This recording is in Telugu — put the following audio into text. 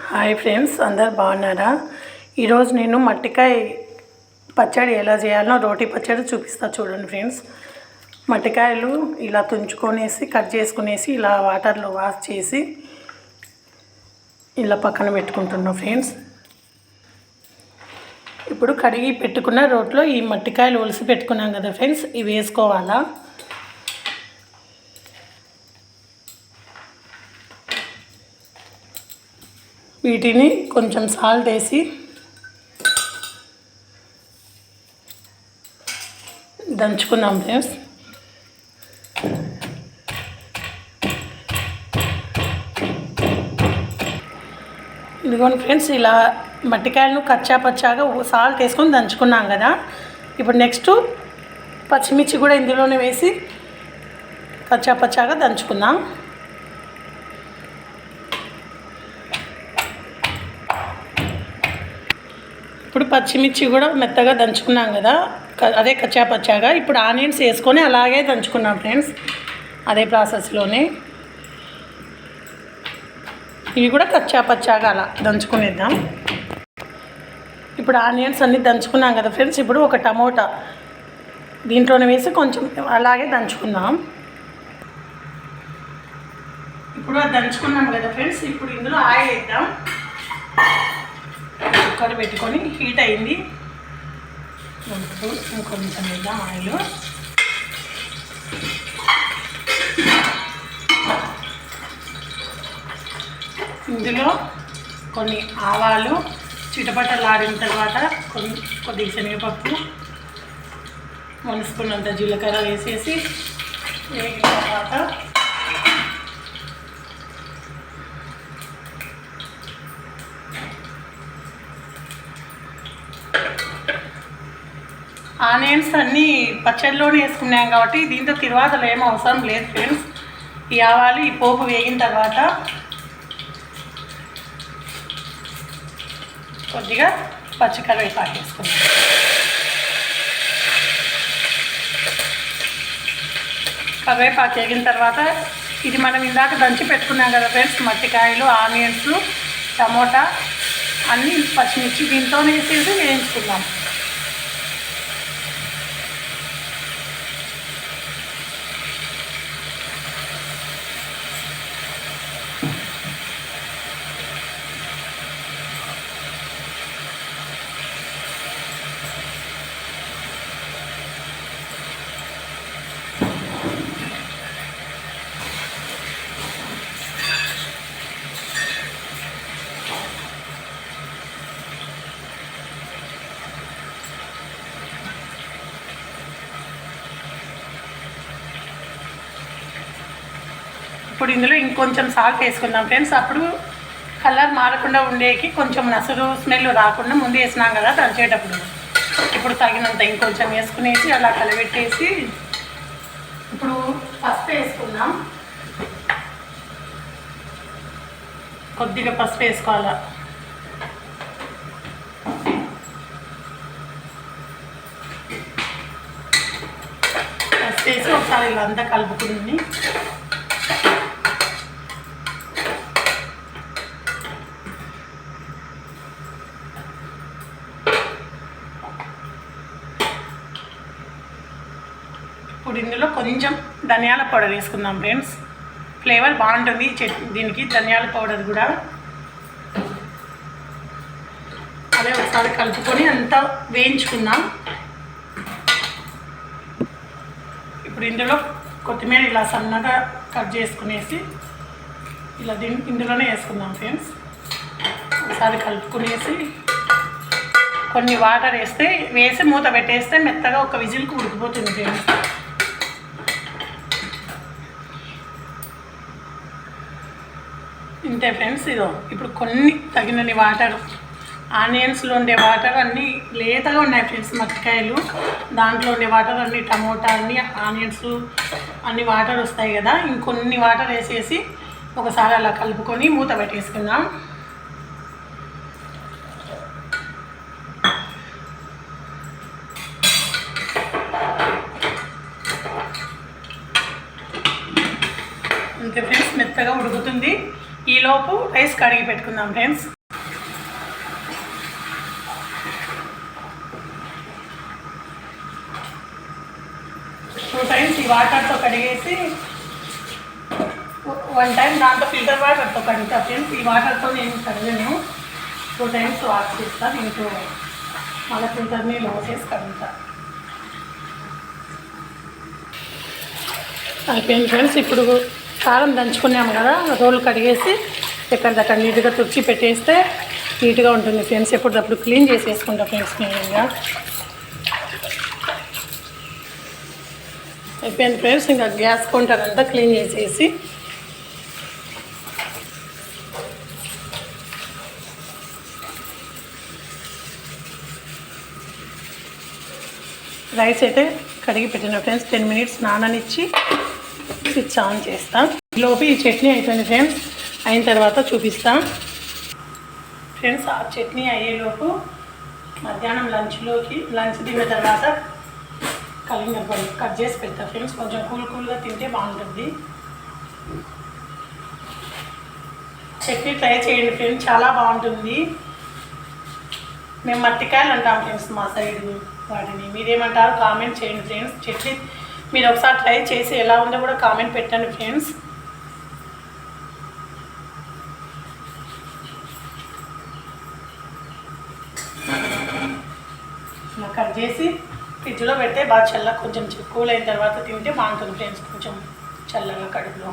హాయ్ ఫ్రెండ్స్, అందరు బాగున్నారా? ఈరోజు నేను మట్టికాయ పచ్చడి ఎలా చేయాలో రోటి పచ్చడి చూపిస్తా. చూడండి ఫ్రెండ్స్, మట్టికాయలు ఇలా తుంచుకొనేసి కట్ చేసుకునేసి ఇలా వాటర్లో వాష్ చేసి ఇలా పక్కన పెట్టుకుంటున్నాం ఫ్రెండ్స్. ఇప్పుడు కడిగి పెట్టుకున్న రోట్లో ఈ మట్టికాయలు ఒలిసి పెట్టుకున్నాం కదా ఫ్రెండ్స్, ఇవి వేసుకోవాలా. వీటిని కొంచెం సాల్ట్ వేసి దంచుకుందాం ఫ్రెండ్స్. ఇదిగోండి ఫ్రెండ్స్, ఇలా మట్టికాయలను కచ్చా పచ్చాగా సాల్ట్ వేసుకొని దంచుకున్నాం కదా. ఇప్పుడు నెక్స్ట్ పచ్చిమిర్చి కూడా ఇందులోనే వేసి కచ్చా పచ్చాగా దంచుకుందాం. ఇప్పుడు పచ్చిమిర్చి కూడా మెత్తగా దంచుకున్నాం కదా, అదే కచ్చా పచ్చాగా. ఇప్పుడు ఆనియన్స్ వేసుకొని అలాగే దంచుకున్నాం ఫ్రెండ్స్, అదే ప్రాసెస్లోనే. ఇవి కూడా కచ్చా పచ్చాగా అలా దంచుకునేద్దాం. ఇప్పుడు ఆనియన్స్ అన్నీ దంచుకున్నాం కదా ఫ్రెండ్స్. ఇప్పుడు ఒక టమోటా దీంట్లోనే వేసి కొంచెం అలాగే దంచుకుందాం. ఇప్పుడు అది దంచుకున్నాం కదా ఫ్రెండ్స్. ఇప్పుడు ఇందులో ఆయిల్ వేద్దాం. కుక్కర్ పెట్టుకొని హీట్ అయింది, ఇంకొంచెం వేద్దాం ఆయిల్. ఇందులో కొన్ని ఆవాలు చిటపటలాడిన తర్వాత కొద్దిగా శనగపప్పు, 1 స్పూన్ అంత జీలకర్ర వేసేసి వేగిన తర్వాత ఆనియన్స్ అన్నీ పచ్చడిలోనే వేసుకున్నాం కాబట్టి దీంతో తిరువాతలు ఏం అవసరం లేదు ఫ్రెండ్స్. ఈ ఆవాలు ఈ పోపు వేగిన తర్వాత కొద్దిగా పచ్చికరివేపాకు వేసుకున్నాం. కరివేపాకు వేగిన తర్వాత ఇది మనం ఇందాక దంచి పెట్టుకున్నాం కదా ఫ్రెండ్స్, మట్టికాయలు, ఆనియన్స్, టమోటా అన్నీ పచ్చిమిర్చి దీంతో వేసేసి వేయించుకుందాం. ఇప్పుడు ఇందులో ఇంకొంచెం సాల్ట్ వేసుకుందాం ఫ్రెండ్స్. అప్పుడు కలర్ మారకుండా ఉండేకి, కొంచెం నసురు స్మెల్ రాకుండా ముందు వేసినాం కదా దంచేటప్పుడు. ఇప్పుడు తగినంత ఇంకొంచెం వేసుకునేసి అలా కలబెట్టేసి ఇప్పుడు పసుపు వేసుకుందాం. కొద్దిగా పసుపు వేసుకోవాలా. పసుపు వేసి ఒకసారి ఇలా అంతా కలుపుకుని ఇప్పుడు ఇందులో కొంచెం ధనియాల పౌడర్ వేసుకుందాం ఫ్రెండ్స్. ఫ్లేవర్ బాగుంటుంది దీనికి, ధనియాల పౌడర్ కూడా. అదే ఒకసారి కలుపుకొని అంతా వేయించుకుందాం. ఇప్పుడు ఇందులో కొత్తిమీర ఇలా సన్నగా కట్ చేసుకునేసి ఇలా ఇందులోనే వేసుకుందాం ఫ్రెండ్స్. ఒకసారి కలుపుకునేసి కొన్ని వాటర్ వేసి మూత పెట్టేస్తే మెత్తగా ఒక విజిల్కి ఉడికిపోతుంది ఫ్రెండ్స్. ఇంతే ఫ్రెండ్స్. ఇదో ఇప్పుడు కొన్ని తగినన్ని వాటర్, ఆనియన్స్లో ఉండే వాటర్ అన్నీ లేతగా ఉన్నాయి ఫ్రెండ్స్. మట్టికాయలు దాంట్లో ఉండే వాటర్ అన్నీ, టమోటా అన్నీ, ఆనియన్స్ అన్ని వాటర్ వస్తాయి కదా. ఇంకొన్ని వాటర్ వేసేసి ఒకసారి అలా కలుపుకొని మూత పెట్టేసుకుందాం. అంతే ఫ్రెండ్స్, మెత్తగా ఉడుకుతుంది. ఈలోపు రైస్ కడిగి పెట్టుకుందాం ఫ్రెండ్స్. 2 టైమ్స్ ఈ వాటర్తో కడిగేసి 1 టైం దాంతో ఫిల్టర్ వాటర్తో కడుగుతా ఫ్రెండ్స్. ఈ వాటర్తో నేను కడగను, 2 టైమ్స్ వాష్ చేస్తా. దీంట్లో మళ్ళీ ఫిల్టర్ నీళ్ళు పోసేసి కడుగుతా. అయిపోయింది ఫ్రెండ్స్. ఇప్పుడు కారం దంచుకున్నాము కదా, రోలు కడిగేసి ఎక్కడిదక్కడ నీట్గా తుడిచి పెట్టేస్తే నీట్గా ఉంటుంది ఫ్రెండ్స్. ఎప్పటికప్పుడు క్లీన్ చేసేసుకుంటా ఫ్రెండ్స్ నేను. ఇంకా అయిపోయింది ఫ్రెండ్స్. ఇంకా గ్యాస్ కౌంటర్ అంతా క్లీన్ చేసేసి రైస్ అయితే కడిగి పెట్టిన ఫ్రెండ్స్. 10 మినిట్స్ నాననిచ్చి స్విచ్ ఆన్ చేస్తాం. ఈలోపు ఈ చట్నీ అయిపోయింది ఫ్రెండ్స్. అయిన తర్వాత చూపిస్తాం ఫ్రెండ్స్. ఆ చట్నీ అయ్యేలోపు మధ్యాహ్నం లంచ్ తిన్న తర్వాత కలిగిన కట్ చేసి పెడతా ఫ్రెండ్స్. కొంచెం కూల్గా తింటే బాగుంటుంది. చట్నీ ట్రై చేయండి ఫ్రెండ్స్, చాలా బాగుంటుంది. మేము మట్టికాయలు అంటాం ఫ్రెండ్స్ మా సైడు వాటిని. మీరేమంటారు కామెంట్ చేయండి ఫ్రెండ్స్. చట్నీ మీరు ఒకసారి ట్రై చేసి ఎలా ఉందో కూడా కామెంట్ పెట్టండి ఫ్రెండ్స్. ఇలా కట్ చేసి ఫ్రిడ్జ్లో పెడితే బాగా కొంచెం కూల్ అయిన తర్వాత తింటే బాగుంటుంది ఫ్రెండ్స్. కొంచెం చల్లగా కడుపులో